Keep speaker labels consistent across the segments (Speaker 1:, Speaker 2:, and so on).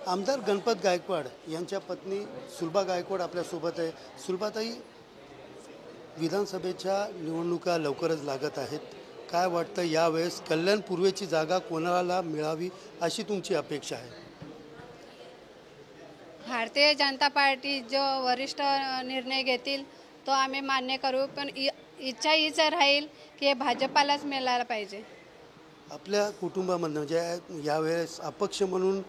Speaker 1: आमदार गणपत गायकवाड यांच्या पत्नी सुलभा गायकवाड आपल्यासोबत आहे. सुलभाताई, विधानसभेच्या निवडणुका लवकरच लागत आहेत. काय वाटतं यावेळेस कल्याण पूर्वेची जागा कोणाला मिळावी अशी तुमची अपेक्षा आहे?
Speaker 2: भारतीय जनता पार्टी जो वरिष्ठ निर्णय घेतील तो आम्ही मान्य करू, पण इच्छा हीच राहील की भाजपालाच मिळायला पाहिजे.
Speaker 1: आपल्या कुटुंबामधनं म्हणजे यावेळेस अपक्ष म्हणून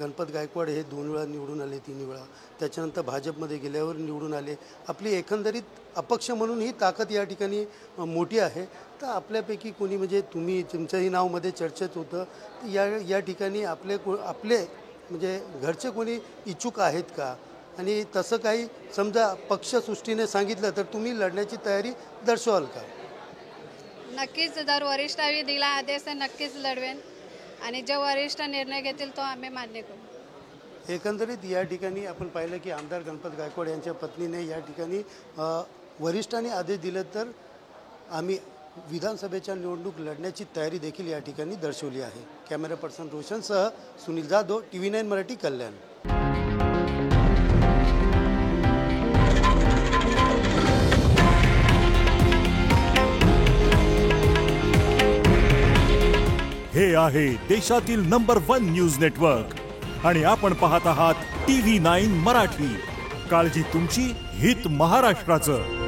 Speaker 1: गणपत गायकवाड हे 2 वेळा निवडून आले, 3 वेळा. त्याच्यानंतर भाजपमध्ये गेल्यावर निवडून आले. आपली एकंदरीत अपक्ष म्हणून ही ताकद या ठिकाणी मोठी आहे. तर आपल्यापैकी कोणी म्हणजे तुमचंही नाव मध्ये चर्चेत होतं, या ठिकाणी आपले म्हणजे घरचे कोणी इच्छुक आहेत का? आणि तसं काही समजा पक्षसृष्टीने सांगितलं तर तुम्ही लढण्याची तयारी दर्शवाल का?
Speaker 2: नक्कीच, जर वरिष्ठांनी दिला आदेश तर नक्कीच लढवेन आणि जो वरिष्ठ निर्णय घेतील तो आम्ही मान्य करू.
Speaker 1: एकंदरीत या ठिकाणी आपण पाहिलं की आमदार गणपत गायकवाड यांच्या पत्नीने या ठिकाणी वरिष्ठांनी आदेश दिले तर आम्ही विधानसभेच्या निवडणूक लढण्याची तयारी देखील या ठिकाणी दर्शवली आहे. कॅमेरा पर्सन रोशनसह सुनील जाधव, TV9 मराठी, कल्याण.
Speaker 3: हे आहे देशातील नंबर 1 न्यूज नेटवर्क आणि आपण पाहत आहात TV9 मराठी. काळजी तुमची, हित महाराष्ट्राचं.